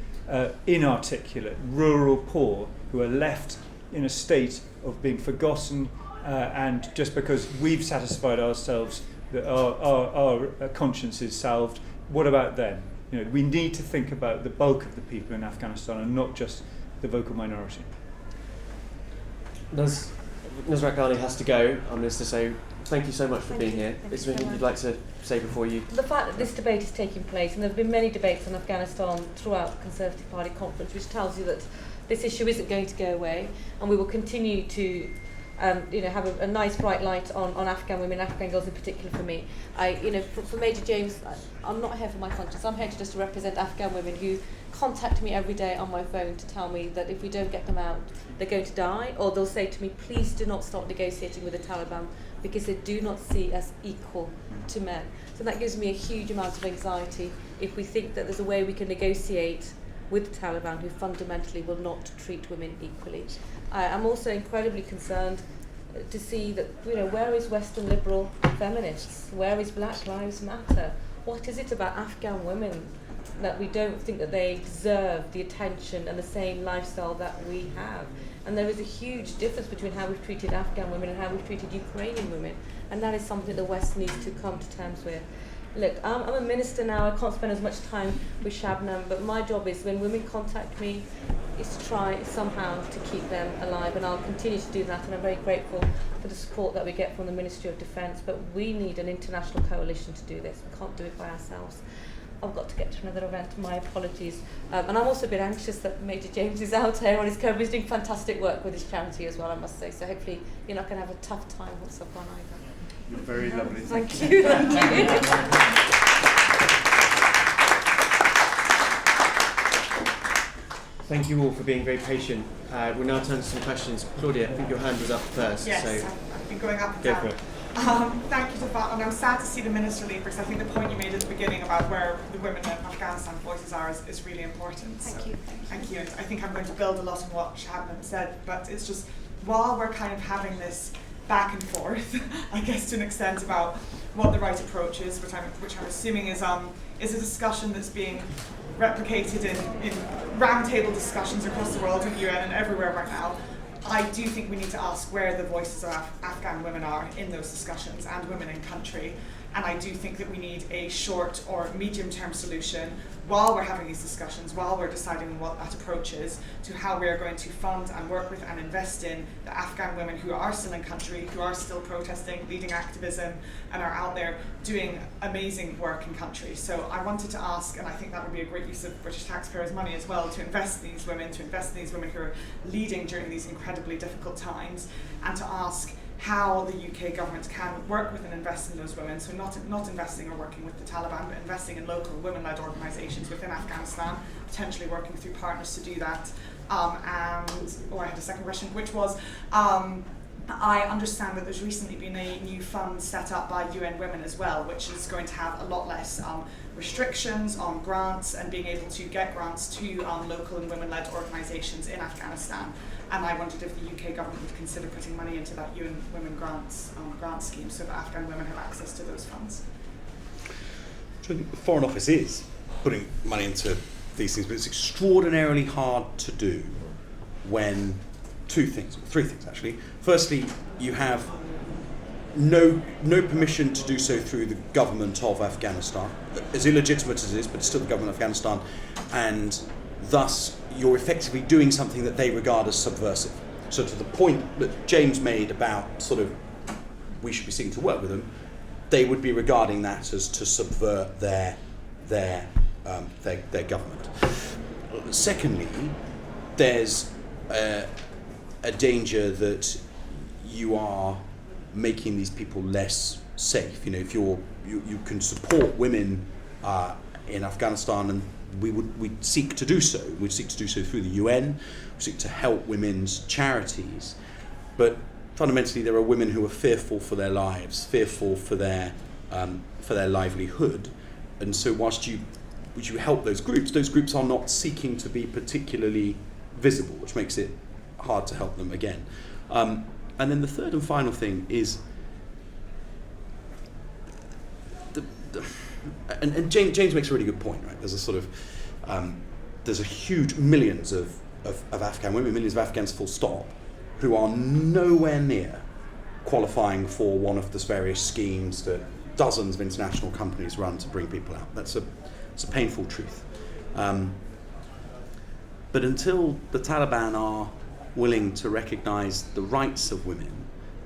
inarticulate, rural poor who are left in a state of being forgotten, and just because we've satisfied ourselves that our conscience is salved, what about them? We need to think about the bulk of the people in Afghanistan and not just the vocal minority. Nusrat Ghani has to go, I'm going to say thank you so much for being here. Is there anything you'd like to say before you? The fact that this debate is taking place, and there have been many debates on Afghanistan throughout the Conservative Party conference, which tells you that this issue isn't going to go away, and we will continue to have a nice bright light on Afghan women, Afghan girls in particular. For me, for Major James, I'm not here for my conscience. I'm here just to represent Afghan women who contact me every day on my phone to tell me that if we don't get them out, they're going to die, or they'll say to me, please do not start negotiating with the Taliban because they do not see us equal to men. So that gives me a huge amount of anxiety if we think that there's a way we can negotiate with the Taliban who fundamentally will not treat women equally. I'm also incredibly concerned to see that, where is Western liberal feminists? Where is Black Lives Matter? What is it about Afghan women that we don't think that they deserve the attention and the same lifestyle that we have? And there is a huge difference between how we've treated Afghan women and how we've treated Ukrainian women, and that is something the West needs to come to terms with. Look, I'm a minister now, I can't spend as much time with Shabnam, but my job is, when women contact me, is to try somehow to keep them alive, and I'll continue to do that, and I'm very grateful for the support that we get from the Ministry of Defence, but we need an international coalition to do this. We can't do it by ourselves. I've got to get to another event. My apologies. And I'm also a bit anxious that Major James is out here on his cover. He's doing fantastic work with his charity as well, I must say. So hopefully you're not going to have a tough time with Safwan either. You're very lovely. Thank you. Thank you. Thank you all for being very patient. We'll now turn to some questions. Claudia, I think your hand was up first. Yes, so I've been going up and go down. for it. Thank you to that, and I'm sad to see the Minister leave, because I think the point you made at the beginning about where the women in Afghanistan voices are is really important. Thank you. Thank you. And I think I'm going to build a lot on what Shabnam said, but it's just, while we're kind of having this back and forth, I guess to an extent, about what the right approach is, which I'm assuming is a discussion that's being replicated in roundtable discussions across the world, in the UN and everywhere right now. I do think we need to ask where the voices of Afghan women are in those discussions, and women in country. And I do think that we need a short or medium-term solution while we're having these discussions, while we're deciding what that approach is, to how we're going to fund and work with and invest in the Afghan women who are still in country, who are still protesting, leading activism, and are out there doing amazing work in country. So I wanted to ask, and I think that would be a great use of British taxpayers' money as well, to invest in these women, who are leading during these incredibly difficult times, and to ask how the UK government can work with and invest in those women. So not investing or working with the Taliban, but investing in local women-led organisations within Afghanistan, potentially working through partners to do that. I had a second question, which was, I understand that there's recently been a new fund set up by UN Women as well, which is going to have a lot less restrictions on grants and being able to get grants to local and women-led organisations in Afghanistan. And I wondered if the UK government would consider putting money into that UN Women grant scheme, so that Afghan women have access to those funds. So the Foreign Office is putting money into these things, but it's extraordinarily hard to do when three things actually. Firstly, you have no permission to do so through the government of Afghanistan, as illegitimate as it is, but it's still the government of Afghanistan, and thus you're effectively doing something that they regard as subversive. So to the point that James made about sort of we should be seeking to work with them, they would be regarding that as to subvert their government. Secondly, there's a danger that you are making these people less safe. You know, if you can support women in Afghanistan, and we'd seek to do so. We'd seek to do so through the UN. We seek to help women's charities, but fundamentally there are women who are fearful for their lives, fearful for their livelihood, and so whilst you help those groups are not seeking to be particularly visible, which makes it hard to help them again. And then the third and final thing is and James makes a really good point, right? There's a sort of there's a huge millions of Afghan women, millions of Afghans full stop, who are nowhere near qualifying for one of the various schemes that dozens of international companies run to bring people out. It's a painful truth. But until the Taliban are willing to recognise the rights of women,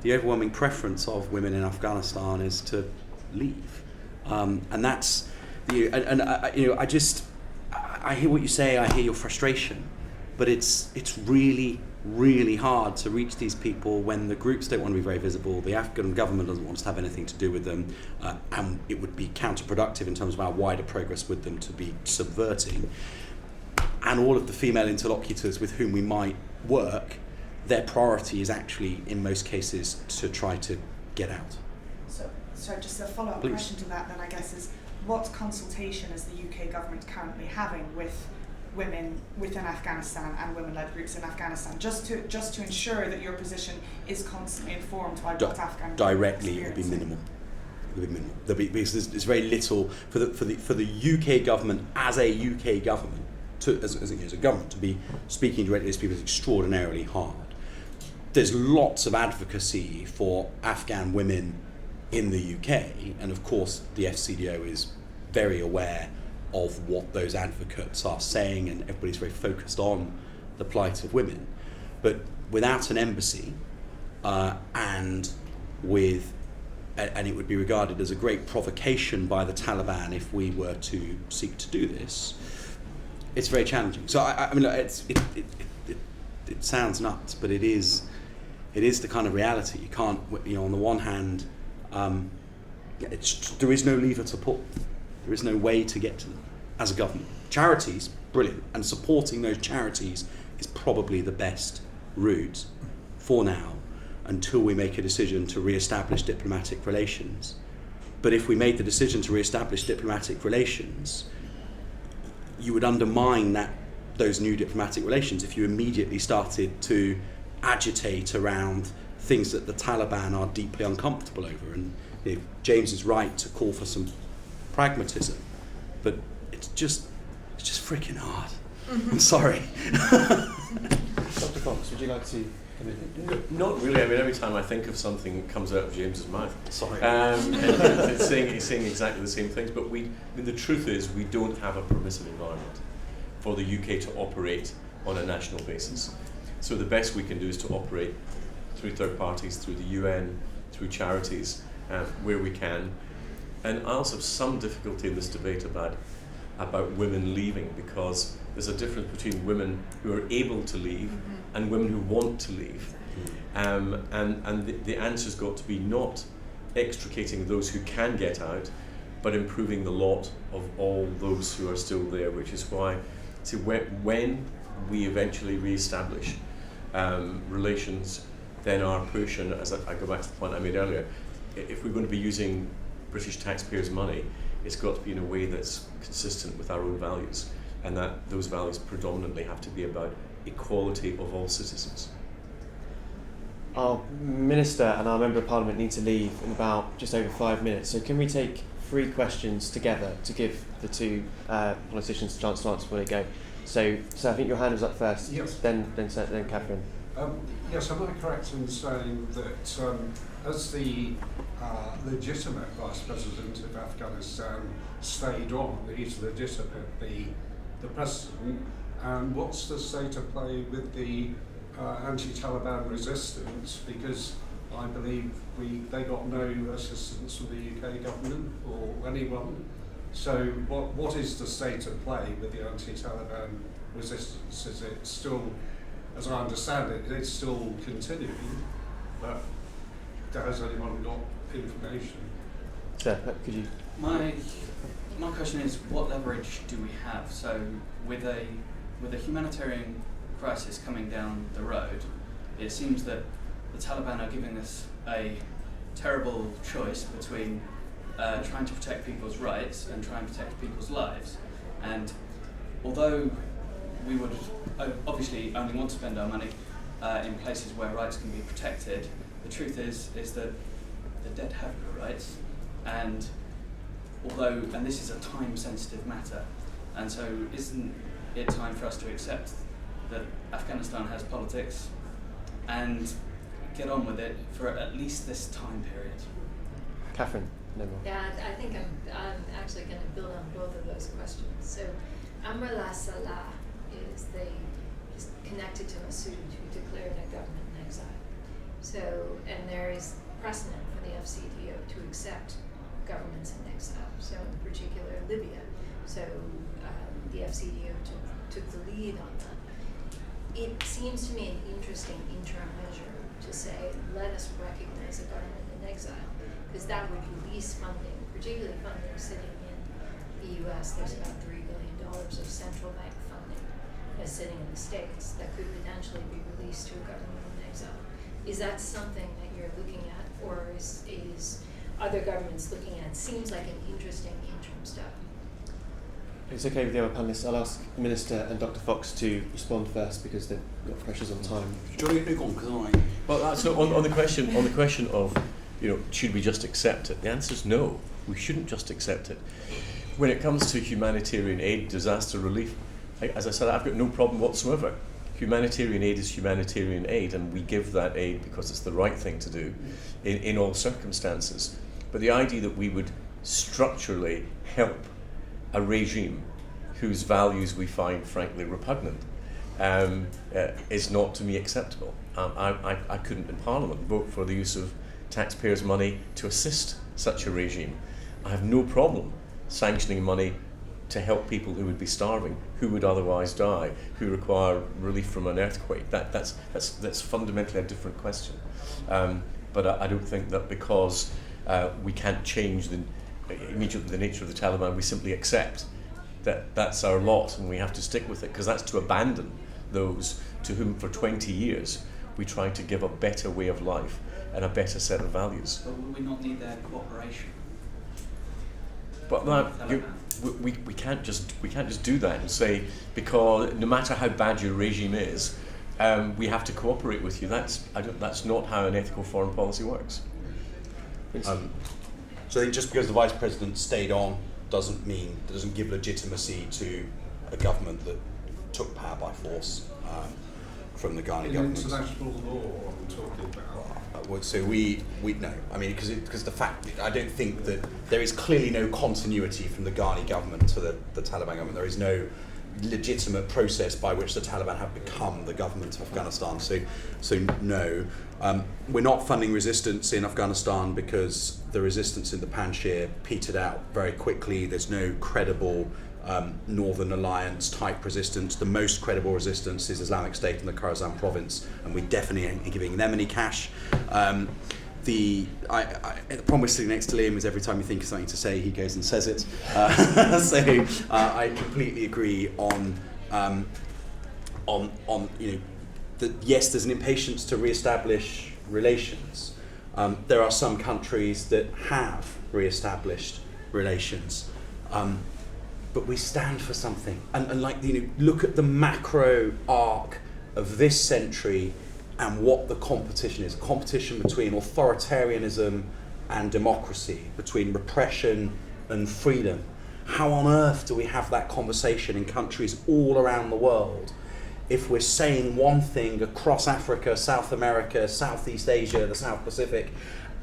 the overwhelming preference of women in Afghanistan is to leave. And that's I hear what you say, I hear your frustration, but it's really, really hard to reach these people when the groups don't want to be very visible, the Afghan government doesn't want us to have anything to do with them, and it would be counterproductive in terms of our wider progress with them to be subverting. And all of the female interlocutors with whom we might work, their priority is actually, in most cases, to try to get out. So just a follow-up question to that then, I guess, is what consultation is the UK government currently having with women within Afghanistan and women-led groups in Afghanistan, just to ensure that your position is constantly informed by what Afghan directly? It will be minimal. Because there's very little for the UK government as a UK government as a government to be speaking directly to people is extraordinarily hard. There's lots of advocacy for Afghan women in the UK, and of course the FCDO is very aware of what those advocates are saying, and everybody's very focused on the plight of women. But without an embassy and with and it would be regarded as a great provocation by the Taliban if we were to seek to do this. It's very challenging. So I mean, it sounds nuts, but it is the kind of reality. You can't, on the one hand, there is no lever to pull. There is no way to get to them as a government. Charities, brilliant, and supporting those charities is probably the best route for now, until we make a decision to re-establish diplomatic relations. But if we made the decision to re-establish diplomatic relations, you would undermine those new diplomatic relations if you immediately started to agitate around things that the Taliban are deeply uncomfortable over. And James is right to call for some pragmatism, but it's just freaking hard. I'm sorry. Dr. Fox, would you like to? Not really. I mean, every time I think of something, it comes out of James's mouth. Sorry. And he's saying exactly the same things. But the truth is, we don't have a permissive environment for the UK to operate on a national basis. So the best we can do is to operate through third parties, through the UN, through charities, where we can. And I also have some difficulty in this debate about women leaving, because there's a difference between women who are able to leave and women who want to leave. And the answer's got to be not extricating those who can get out, but improving the lot of all those who are still there, which is why, when we eventually re-establish relations, then our push, and as I go back to the point I made earlier, if we're going to be using British taxpayers' money, it's got to be in a way that's consistent with our own values, and that those values predominantly have to be about equality of all citizens. Our Minister and our Member of Parliament need to leave in about just over 5 minutes, so can we take 3 questions together to give the two politicians a chance to answer before they go? So I think your hand was up first. Yes. Then Catherine. Yes, am I correct in saying that as the legitimate Vice President of Afghanistan stayed on, he's legitimate, the President, and what's the state of play with the anti-Taliban resistance? Because I believe they got no assistance from the UK government or anyone. So what is the state of play with the anti-Taliban resistance? Is it still, as I understand it, it's still continuing, but has anyone got information? Sir, could you? My question is, what leverage do we have? So with a humanitarian crisis coming down the road, it seems that the Taliban are giving us a terrible choice between trying to protect people's rights and trying to protect people's lives. And although we would obviously only want to spend our money in places where rights can be protected, the truth is that the dead have no rights, and this is a time-sensitive matter, and so isn't it time for us to accept that Afghanistan has politics and get on with it for at least this time period? Catherine, no more. Yeah, I think I'm actually going to build on both of those questions. So, Amrullah Salah is connected to Massoud, who declared a government in exile. So, and there is precedent for the FCDO to accept governments in exile. So, in particular, Libya. So, the FCDO took the lead on that. It seems to me an interesting interim measure to say, let us recognize a government in exile, because that would release funding, particularly funding sitting in the US. There's about $3 billion of central bank funding that's sitting in the States that could potentially be released to a government in exile. Is that something that you're looking at, or is other governments looking at? It seems like an interesting interim step. If it's okay with the other panellists, I'll ask the Minister and Dr. Fox to respond first because they've got pressures on time. Well, so on the question of, should we just accept it? The answer is no. We shouldn't just accept it. When it comes to humanitarian aid, disaster relief, as I said, I've got no problem whatsoever. Humanitarian aid is humanitarian aid, and we give that aid because it's the right thing to do in all circumstances. But the idea that we would structurally help a regime whose values we find frankly repugnant is not to me acceptable. I couldn't in Parliament vote for the use of taxpayers' money to assist such a regime. I have no problem sanctioning money to help people who would be starving, who would otherwise die, who require relief from an earthquake. That's fundamentally a different question. But I don't think that because we can't change immediately the nature of the Taliban, we simply accept that that's our lot and we have to stick with it, because that's to abandon those to whom for 20 years we tried to give a better way of life and a better set of values. But will we not need their cooperation? But we can't just do that and say, because no matter how bad your regime is, we have to cooperate with you. That's not how an ethical foreign policy works. So I think just because the Vice President stayed on doesn't give legitimacy to a government that took power by force from the Ghani government. International law I'm talking about. So we no. I mean, because the fact, I don't think that there is clearly no continuity from the Ghani government to the Taliban government. There is no legitimate process by which the Taliban have become the government of Afghanistan. So no. We're not funding resistance in Afghanistan because the resistance in the Panjshir petered out very quickly. There's no credible Northern Alliance type resistance. The most credible resistance is Islamic State in the Khorasan province, and we definitely ain't giving them any cash. The problem with sitting next to Liam is every time you think of something to say, he goes and says it. I completely agree on that. Yes, there's an impatience to re-establish relations. There are some countries that have re-established relations. But we stand for something, and look at the macro arc of this century and what the competition is. Competition between authoritarianism and democracy, between repression and freedom. How on earth do we have that conversation in countries all around the world if we're saying one thing across Africa, South America, Southeast Asia, the South Pacific,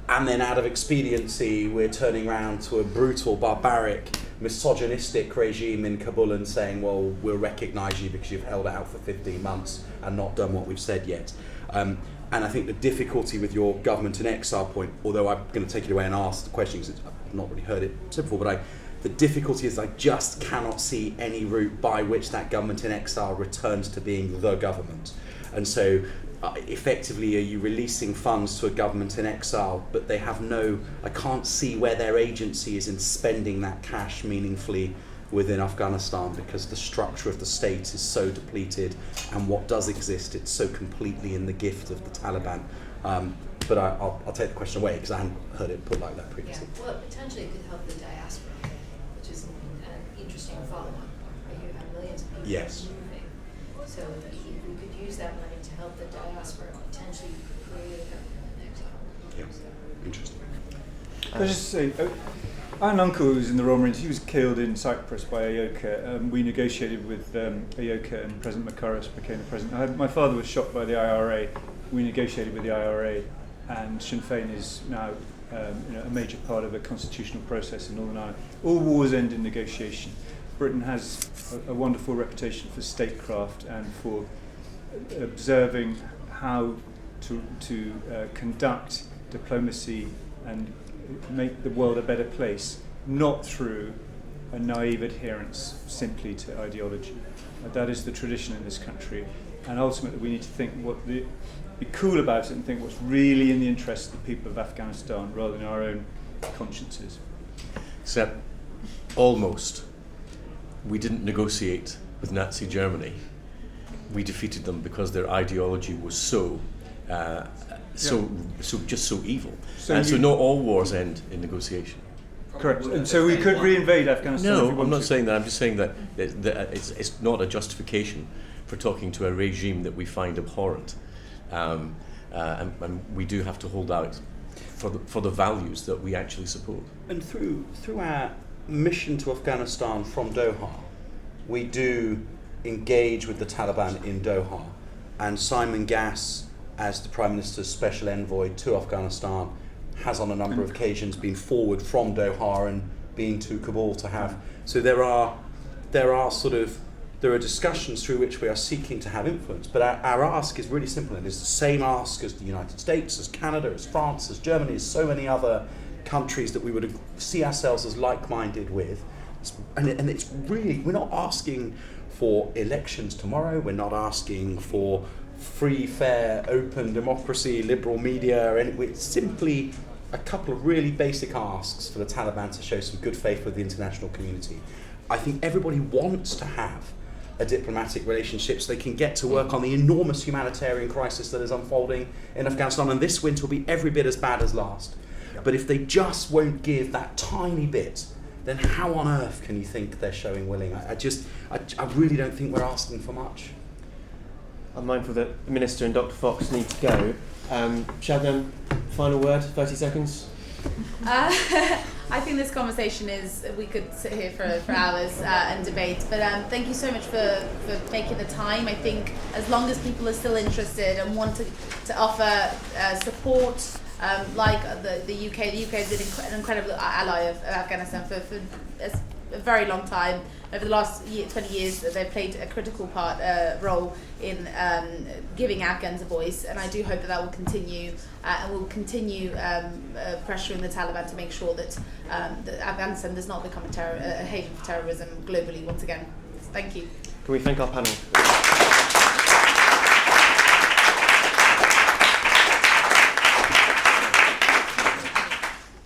and then out of expediency we're turning around to a brutal, barbaric, misogynistic regime in Kabul and saying, well, we'll recognise you because you've held out for 15 months and not done what we've said yet. And I think the difficulty with your government in exile point, although I'm going to take it away and ask the question because I've not really heard it said before, but the difficulty is I just cannot see any route by which that government in exile returns to being the government. And so effectively, are you releasing funds to a government in exile, but they have I can't see where their agency is in spending that cash meaningfully within Afghanistan, because the structure of the state is so depleted, and what does exist, it's so completely in the gift of the Taliban. But I'll take the question away because I hadn't heard it put like that previously. Yeah, well, potentially it could help the diaspora, which is an interesting follow-on point, right? You have millions of people moving. So if we could use that money to help the diaspora, potentially create a government in exile. Yeah, interesting. Can I just say, I had an uncle who was in the Royal Marines. He was killed in Cyprus by Ayoka. We negotiated with Ayoka, and President Makaras became the president. My father was shot by the IRA. We negotiated with the IRA, and Sinn Féin is now a major part of the constitutional process in Northern Ireland. All wars end in negotiation. Britain has a wonderful reputation for statecraft and for observing how to conduct diplomacy and make the world a better place, not through a naive adherence simply to ideology. That is the tradition in this country, and ultimately we need to be cool about it and think what's really in the interest of the people of Afghanistan rather than our own consciences. Except, almost, we didn't negotiate with Nazi Germany. We defeated them because their ideology was so evil. So not all wars end in negotiation. Correct. And so we could reinvade Afghanistan. No, I'm not saying that. I'm just saying that it's not a justification for talking to a regime that we find abhorrent. And we do have to hold out for the values that we actually support. And through our mission to Afghanistan from Doha, we do engage with the Taliban in Doha, and Simon Gass, as the Prime Minister's special envoy to Afghanistan, has on a number of occasions been forward from Doha and been to Kabul to have. So there are sort of There are discussions through which we are seeking to have influence, but our ask is really simple, and it's the same ask as the United States, as Canada, as France, as Germany, as so many other countries that we would see ourselves as like-minded with. And it's really, we're not asking for elections tomorrow, we're not asking for free, fair, open democracy, liberal media, it's simply a couple of really basic asks for the Taliban to show some good faith with the international community. I think everybody wants to have a diplomatic relationship so they can get to work on the enormous humanitarian crisis that is unfolding in Afghanistan, and this winter will be every bit as bad as last. Yep. But if they just won't give that tiny bit, then how on earth can you think they're showing willing? I really don't think we're asking for much. I'm mindful that the Minister and Dr. Fox need to go. Shabnam, final word, 30 seconds. I think this conversation we could sit here for hours and debate, but thank you so much for making the time. I think as long as people are still interested and want to offer support, like the UK has been an incredible ally of Afghanistan for a very long time. Over the last 20 years, they've played a critical role in giving Afghans a voice, and I do hope that will continue, and will continue pressuring the Taliban to make sure that Afghanistan does not become a haven for terrorism globally once again. Thank you. Can we thank our panel?